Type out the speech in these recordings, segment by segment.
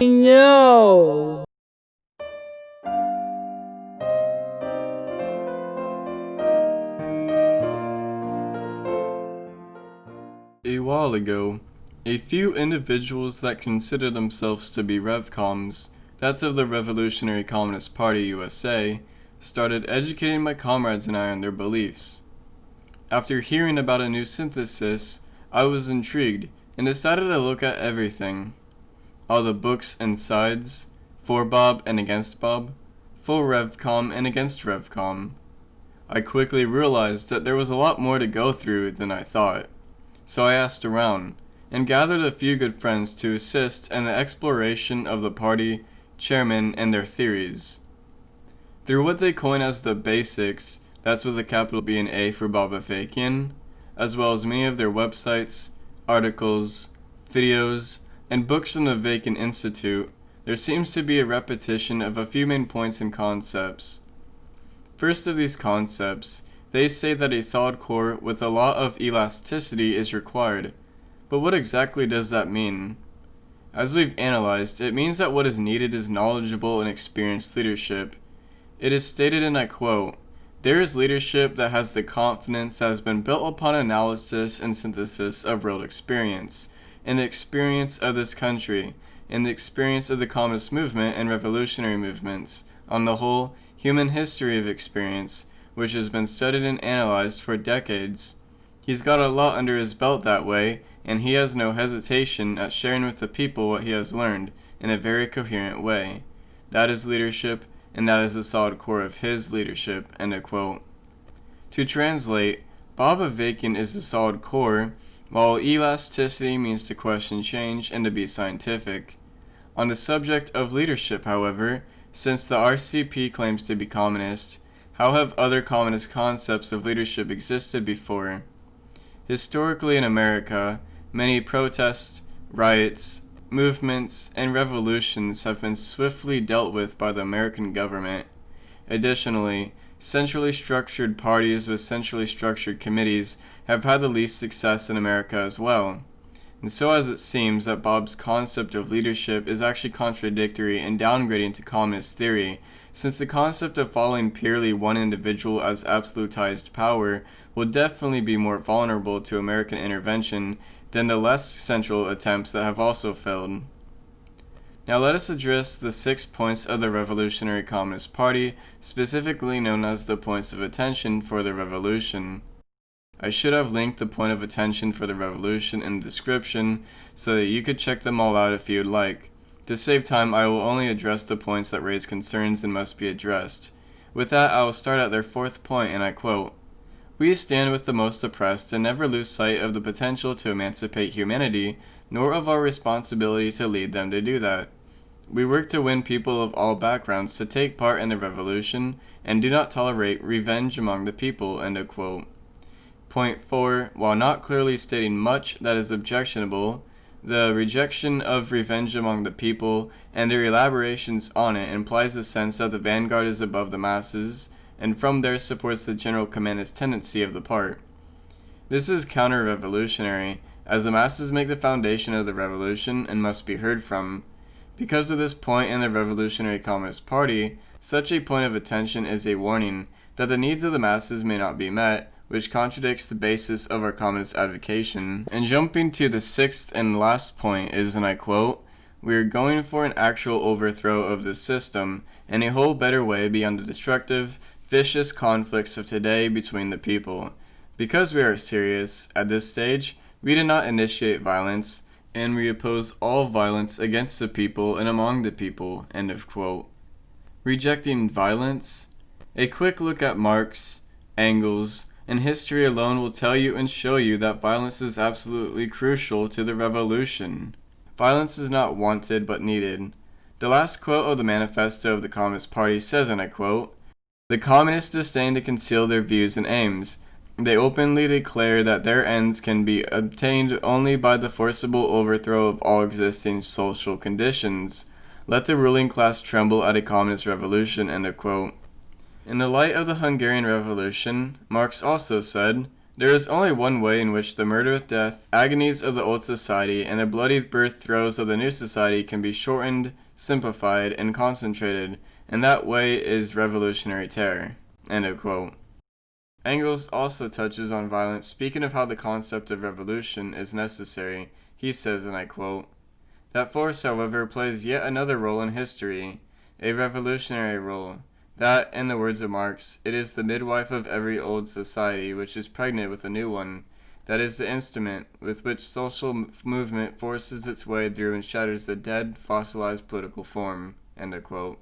No! A while ago, a few individuals that consider themselves to be RevComs, that's of the Revolutionary Communist Party USA, started educating my comrades and I on their beliefs. After hearing about a new synthesis, I was intrigued and decided to look at everything. All the books and sides, for Bob and against Bob, for RevCom and against RevCom. I quickly realized that there was a lot more to go through than I thought. So I asked around, and gathered a few good friends to assist in the exploration of the party, chairman, and their theories. Through what they coin as the basics, that's with a capital B and A for Bob Avakian, as well as many of their websites, articles, videos, and books from the Avakian Institute, there seems to be a repetition of a few main points and concepts. First of these concepts, they say that a solid core with a lot of elasticity is required, but what exactly does that mean? As we've analyzed, it means that what is needed is knowledgeable and experienced leadership. It is stated, and I quote, "There is leadership that has the confidence that has been built upon analysis and synthesis of real experience, and the experience of this country, and the experience of the communist movement and revolutionary movements, on the whole, human history of experience, which has been studied and analyzed for decades. He's got a lot under his belt that way, and he has no hesitation at sharing with the people what he has learned in a very coherent way. That is leadership, and that is the solid core of his leadership." End of quote. To translate, Bob Avakian is the solid core, while elasticity means to question change and to be scientific. On the subject of leadership, however, since the RCP claims to be communist, how have other communist concepts of leadership existed before? Historically in America, many protests, riots, movements, and revolutions have been swiftly dealt with by the American government. Additionally, centrally structured parties with centrally structured committees have had the least success in America as well. And so as it seems that Bob's concept of leadership is actually contradictory and downgrading to communist theory, since the concept of following purely one individual as absolutized power will definitely be more vulnerable to American intervention than the less central attempts that have also failed. Now let us address the 6 points of the Revolutionary Communist Party, specifically known as the points of attention for the revolution. I should have linked the point of attention for the revolution in the description so that you could check them all out if you'd like. To save time, I will only address the points that raise concerns and must be addressed. With that, I will start at their 4th point, and I quote, "We stand with the most oppressed and never lose sight of the potential to emancipate humanity, nor of our responsibility to lead them to do that. We work to win people of all backgrounds to take part in the revolution, and do not tolerate revenge among the people." End of quote. Point 4, while not clearly stating much that is objectionable, the rejection of revenge among the people and their elaborations on it implies a sense that the vanguard is above the masses, and from there supports the general commandist tendency of the part. This is counter-revolutionary, as the masses make the foundation of the revolution and must be heard from. Because of this point in the Revolutionary Communist Party, such a point of attention is a warning that the needs of the masses may not be met, which contradicts the basis of our communist advocation. And jumping to the 6th and last point is, and I quote, "We are going for an actual overthrow of this system, and a whole better way beyond the destructive, vicious conflicts of today between the people. Because we are serious, at this stage, we do not initiate violence, and we oppose all violence against the people and among the people." End of quote. Rejecting violence? A quick look at Marx, Engels, and history alone will tell you and show you that violence is absolutely crucial to the revolution. Violence is not wanted but needed. The last quote of the manifesto of the Communist Party says, and I quote, "The communists disdain to conceal their views and aims. They openly declare that their ends can be obtained only by the forcible overthrow of all existing social conditions. Let the ruling class tremble at a communist revolution." End of quote. In the light of the Hungarian Revolution, Marx also said, There is only one way in which the murderous death, agonies of the old society, and the bloody birth throes of the new society can be shortened, simplified, and concentrated, and that way is revolutionary terror." End of quote. Engels also touches on violence, speaking of how the concept of revolution is necessary. He says, and I quote, "That force, however, plays yet another role in history, a revolutionary role. That, in the words of Marx, it is the midwife of every old society which is pregnant with a new one. That is the instrument with which social movement forces its way through and shatters the dead, fossilized political form." End of quote.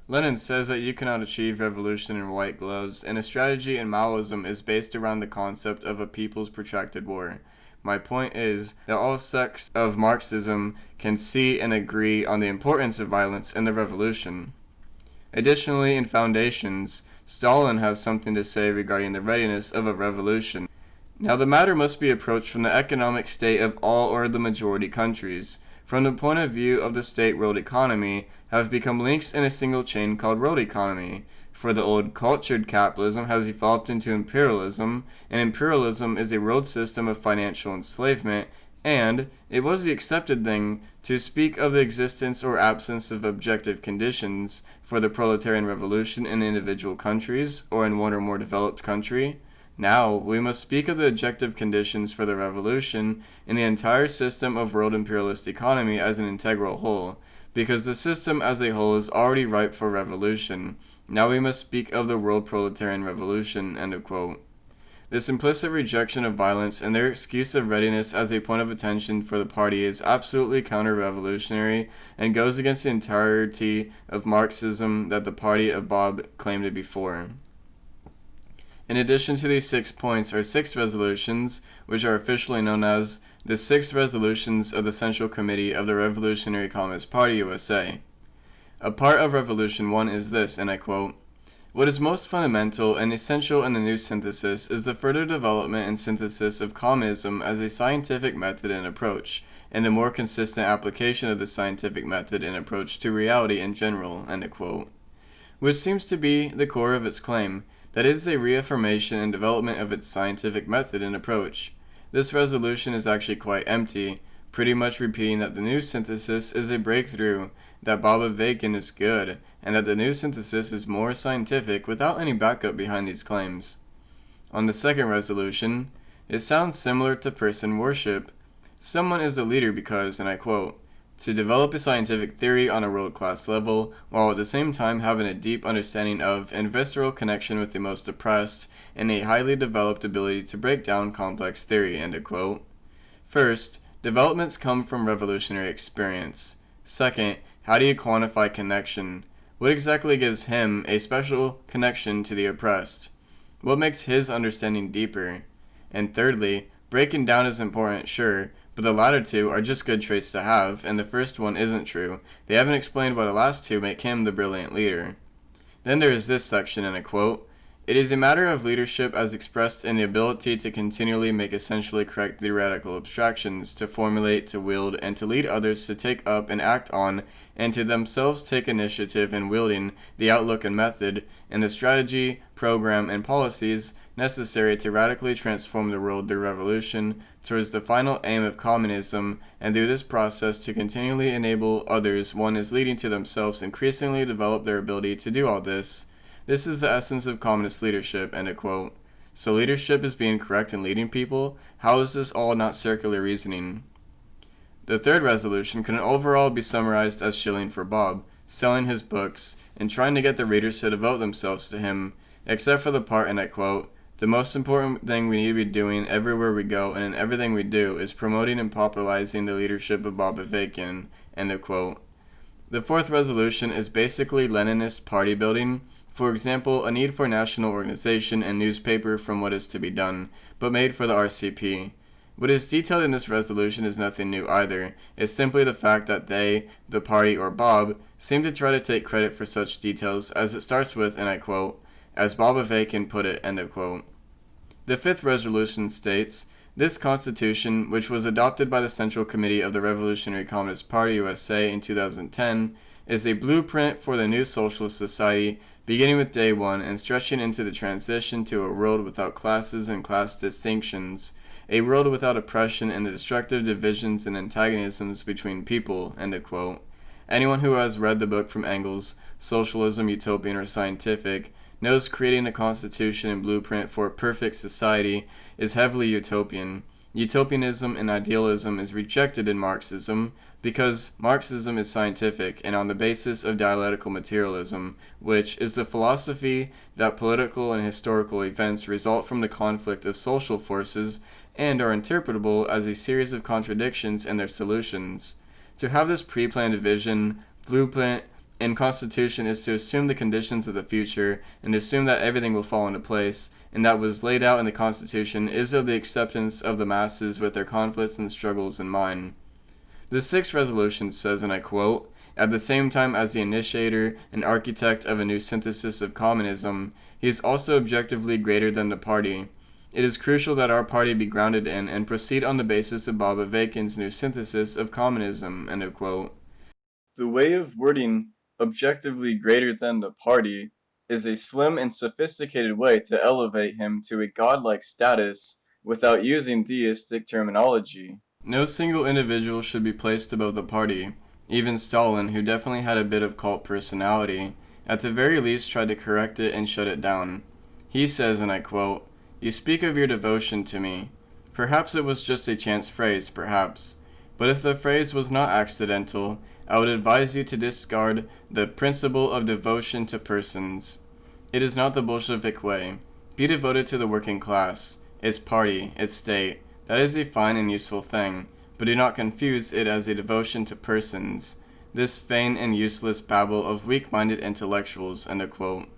Lenin says that you cannot achieve revolution in white gloves, and a strategy in Maoism is based around the concept of a people's protracted war. My point is that all sects of Marxism can see and agree on the importance of violence in the revolution. Additionally, in Foundations, Stalin has something to say regarding the readiness of a revolution. Now, the matter must be approached from the economic state of all or the majority countries. From the point of view of the state-ruled economy, have become links in a single chain called world economy. For the old cultured capitalism has evolved into imperialism, and imperialism is a world system of financial enslavement, and it was the accepted thing to speak of the existence or absence of objective conditions for the proletarian revolution in individual countries or in one or more developed country. Now we must speak of the objective conditions for the revolution in the entire system of world imperialist economy as an integral whole, because the system as a whole is already ripe for revolution. Now we must speak of the world proletarian revolution." End of quote. This implicit rejection of violence and their excuse of readiness as a point of attention for the party is absolutely counter-revolutionary and goes against the entirety of Marxism that the party of Bob claimed to be for. In addition to these 6 points are 6 resolutions, which are officially known as the 6 resolutions of the Central Committee of the Revolutionary Communist Party USA. A part of Revolution 1 is this, and I quote, "What is most fundamental and essential in the new synthesis is the further development and synthesis of communism as a scientific method and approach, and the more consistent application of the scientific method and approach to reality in general," end of quote. Which seems to be the core of its claim, that it is a reaffirmation and development of its scientific method and approach. This resolution is actually quite empty, pretty much repeating that the new synthesis is a breakthrough, that Avakian is good, and that the new synthesis is more scientific without any backup behind these claims. On the second resolution, it sounds similar to person worship. Someone is the leader because, and I quote, "to develop a scientific theory on a world-class level, while at the same time having a deep understanding of and visceral connection with the most oppressed, and a highly developed ability to break down complex theory," end of quote. First, developments come from revolutionary experience. Second, how do you quantify connection? What exactly gives him a special connection to the oppressed? What makes his understanding deeper? And thirdly, breaking down is important, sure, but the latter two are just good traits to have, and the first one isn't true. They haven't explained why the last two make him the brilliant leader. Then there is this section, and I quote, "It is a matter of leadership as expressed in the ability to continually make essentially correct theoretical abstractions, to formulate, to wield, and to lead others to take up and act on, and to themselves take initiative in wielding the outlook and method, and the strategy, program, and policies necessary to radically transform the world through revolution towards the final aim of communism, and through this process to continually enable others one is leading to themselves increasingly develop their ability to do all this. This is the essence of communist leadership," end of quote. So leadership is being correct in leading people? How is this all not circular reasoning? The third resolution can overall be summarized as shilling for Bob, selling his books, and trying to get the readers to devote themselves to him, except for the part, and I quote, "The most important thing we need to be doing everywhere we go and in everything we do is promoting and popularizing the leadership of Bob Avakian," end of quote. The fourth resolution is basically Leninist party building. For example, a need for national organization and newspaper from what is to be done, but made for the RCP. What is detailed in this resolution is nothing new either. It's simply the fact that they, the party or Bob, seem to try to take credit for such details, as it starts with, and I quote, "as Bob Avakian put it," end of quote. The fifth resolution states, "This Constitution, which was adopted by the Central Committee of the Revolutionary Communist Party USA in 2010, is a blueprint for the new socialist society beginning with day one and stretching into the transition to a world without classes and class distinctions, a world without oppression and the destructive divisions and antagonisms between people, end of quote. Anyone who has read the book from Engels, Socialism, Utopian, or Scientific, knows creating a constitution and blueprint for a perfect society is heavily utopian. Utopianism and idealism is rejected in Marxism because Marxism is scientific and on the basis of dialectical materialism, which is the philosophy that political and historical events result from the conflict of social forces and are interpretable as a series of contradictions and their solutions. To have this pre-planned vision, blueprint, and constitution is to assume the conditions of the future and assume that everything will fall into place, and that was laid out in the Constitution is of the acceptance of the masses with their conflicts and struggles in mind. The sixth resolution says, and I quote, "At the same time as the initiator and architect of a new synthesis of communism, he is also objectively greater than the party. It is crucial that our party be grounded in and proceed on the basis of Bob Avakian's new synthesis of communism," end of quote. The way of wording objectively greater than the party is a slim and sophisticated way to elevate him to a godlike status without using theistic terminology. No single individual should be placed above the party. Even Stalin, who definitely had a bit of cult personality, at the very least tried to correct it and shut it down. He says, and I quote, "You speak of your devotion to me. Perhaps it was just a chance phrase, perhaps. But if the phrase was not accidental, I would advise you to discard the principle of devotion to persons. It is not the Bolshevik way. Be devoted to the working class, its party, its state. That is a fine and useful thing, but do not confuse it as a devotion to persons. This vain and useless babble of weak-minded intellectuals," end of quote.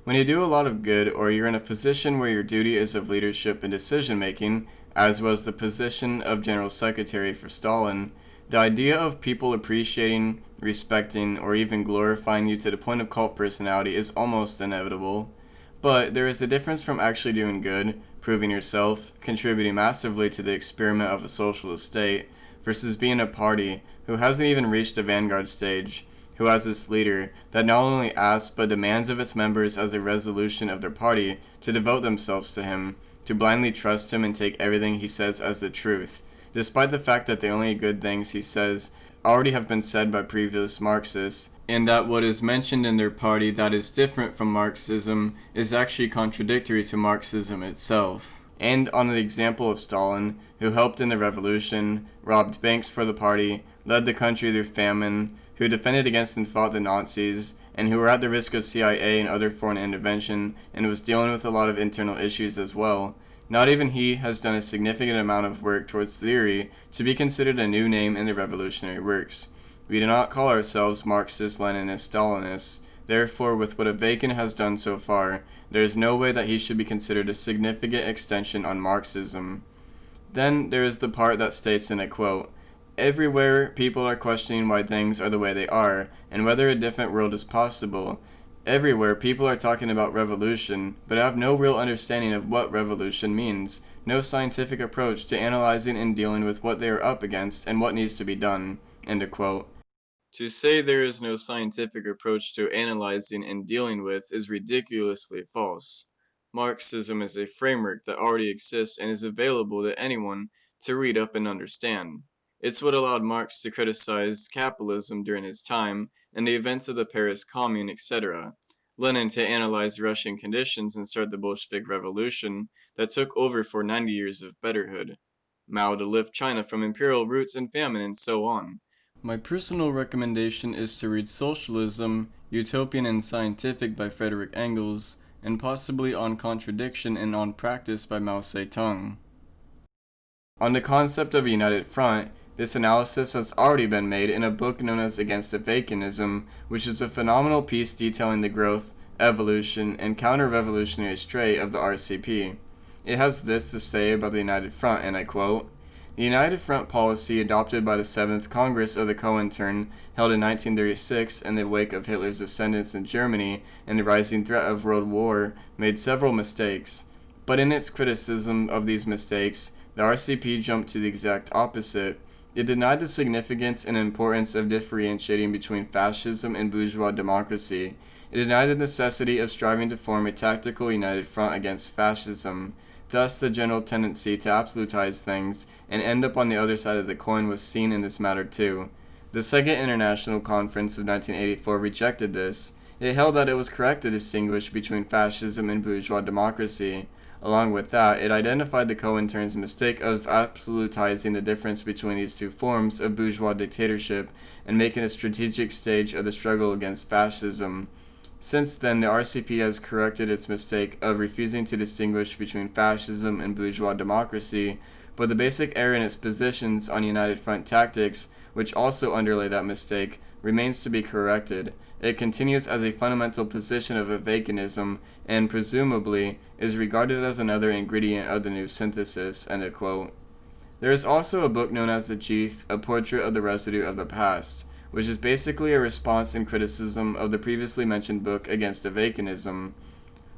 When you do a lot of good, or you're in a position where your duty is of leadership and decision-making, as was the position of General Secretary for Stalin, the idea of people appreciating, respecting, or even glorifying you to the point of cult personality is almost inevitable. But there is a difference from actually doing good, proving yourself, contributing massively to the experiment of a socialist state, versus being a party who hasn't even reached the vanguard stage, who has this leader that not only asks but demands of its members as a resolution of their party to devote themselves to him, to blindly trust him and take everything he says as the truth, despite the fact that the only good things he says already have been said by previous Marxists, and that what is mentioned in their party that is different from Marxism is actually contradictory to Marxism itself. And on the example of Stalin, who helped in the revolution, robbed banks for the party, led the country through famine, who defended against and fought the Nazis, and who were at the risk of CIA and other foreign intervention, and was dealing with a lot of internal issues as well. Not even he has done a significant amount of work towards theory to be considered a new name in the revolutionary works. We do not call ourselves Marxist, Leninist, Stalinists. Therefore, with what Avakian has done so far, there is no way that he should be considered a significant extension on Marxism. Then there is the part that states, and I quote, "Everywhere people are questioning why things are the way they are, and whether a different world is possible. Everywhere people are talking about revolution, but have no real understanding of what revolution means, no scientific approach to analyzing and dealing with what they are up against and what needs to be done." End of quote. To say there is no scientific approach to analyzing and dealing with is ridiculously false. Marxism is a framework that already exists and is available to anyone to read up and understand. It's what allowed Marx to criticize capitalism during his time and the events of the Paris Commune, etc. Lenin to analyze Russian conditions and start the Bolshevik Revolution that took over for 90 years of betterhood. Mao to lift China from imperial roots and famine, and so on. My personal recommendation is to read Socialism, Utopian and Scientific by Frederick Engels, and possibly On Contradiction and On Practice by Mao Zedong. On the concept of a united front, this analysis has already been made in a book known as Against Avakianism, which is a phenomenal piece detailing the growth, evolution, and counter-revolutionary stray of the RCP. It has this to say about the United Front, and I quote, "The United Front policy adopted by the 7th Congress of the Comintern, held in 1936 in the wake of Hitler's ascendance in Germany and the rising threat of world war, made several mistakes. But in its criticism of these mistakes, the RCP jumped to the exact opposite. It denied the significance and importance of differentiating between fascism and bourgeois democracy. It denied the necessity of striving to form a tactical united front against fascism. Thus, the general tendency to absolutize things and end up on the other side of the coin was seen in this matter too. The Second International Conference of 1984 rejected this. It held that it was correct to distinguish between fascism and bourgeois democracy. Along with that, it identified the Comintern's mistake of absolutizing the difference between these two forms of bourgeois dictatorship and making a strategic stage of the struggle against fascism. Since then, the RCP has corrected its mistake of refusing to distinguish between fascism and bourgeois democracy, but the basic error in its positions on United Front tactics, which also underlay that mistake, remains to be corrected. It continues as a fundamental position of Avakianism and, presumably, is regarded as another ingredient of the new synthesis." End of quote. There is also a book known as Ajith, A Portrait of the Residue of the Past, which is basically a response and criticism of the previously mentioned book Against Avakianism.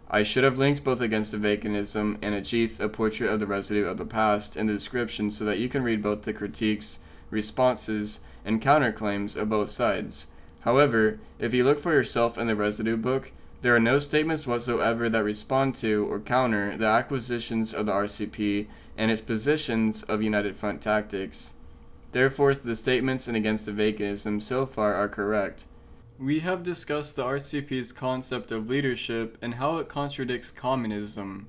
I should have linked both Against Avakianism and Ajith, A Portrait of the Residue of the Past in the description so that you can read both the critiques, responses, and counterclaims of both sides. However, if you look for yourself in the Residue book, there are no statements whatsoever that respond to or counter the acquisitions of the RCP and its positions of United Front tactics. Therefore, the statements in Against Avakianism so far are correct. We have discussed the RCP's concept of leadership and how it contradicts communism.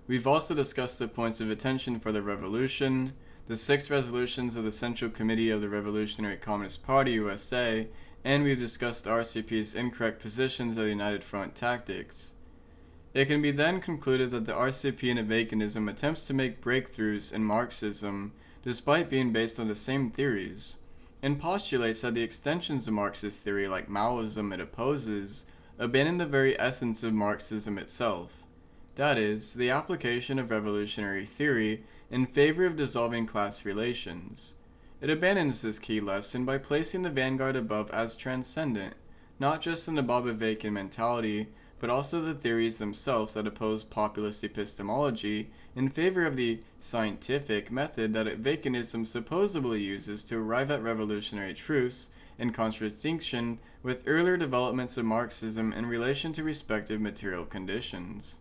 We've also discussed the points of attention for the revolution, the 6 resolutions of the Central Committee of the Revolutionary Communist Party USA, and we've discussed the RCP's incorrect positions of the United Front tactics. It can be then concluded that the RCP and Avakianism attempts to make breakthroughs in Marxism, despite being based on the same theories, and postulates that the extensions of Marxist theory like Maoism it opposes abandon the very essence of Marxism itself, that is, the application of revolutionary theory in favor of dissolving class relations. It abandons this key lesson by placing the vanguard above as transcendent, not just in the Avakian mentality, but also the theories themselves that oppose populist epistemology in favor of the scientific method that Avakianism supposedly uses to arrive at revolutionary truths, in contradiction with earlier developments of Marxism in relation to respective material conditions.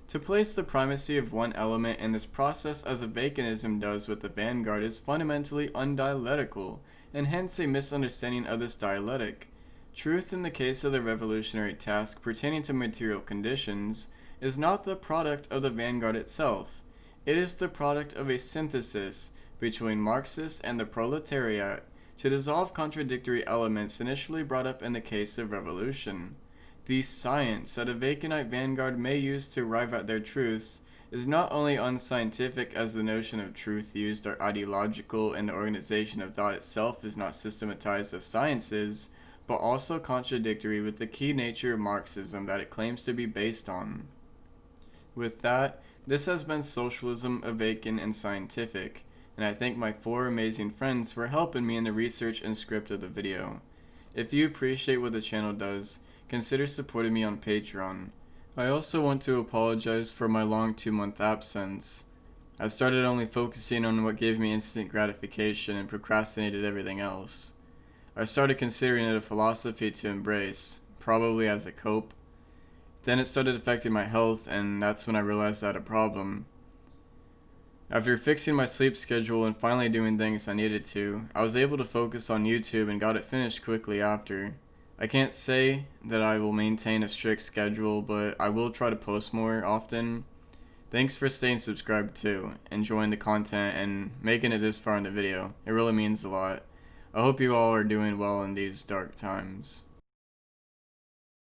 To place the primacy of one element in this process as Avakianism does with the vanguard is fundamentally undialectical, and hence a misunderstanding of this dialectic. Truth in the case of the revolutionary task pertaining to material conditions is not the product of the vanguard itself. It is the product of a synthesis between Marxists and the proletariat to dissolve contradictory elements initially brought up in the case of revolution. The science that a Avakianite vanguard may use to arrive at their truths is not only unscientific as the notion of truth used are ideological and the organization of thought itself is not systematized as science is, but also contradictory with the key nature of Marxism that it claims to be based on. With that, this has been Socialism, Avakian, and Scientific, and I thank my 4 amazing friends for helping me in the research and script of the video. If you appreciate what the channel does, consider supporting me on Patreon. I also want to apologize for my long 2-month absence. I started only focusing on what gave me instant gratification and procrastinated everything else. I started considering it a philosophy to embrace, probably as a cope. Then it started affecting my health, and that's when I realized I had a problem. After fixing my sleep schedule and finally doing things I needed to, I was able to focus on YouTube and got it finished quickly after. I can't say that I will maintain a strict schedule, but I will try to post more often. Thanks for staying subscribed too, enjoying the content, and making it this far in the video. It really means a lot. I hope you all are doing well in these dark times.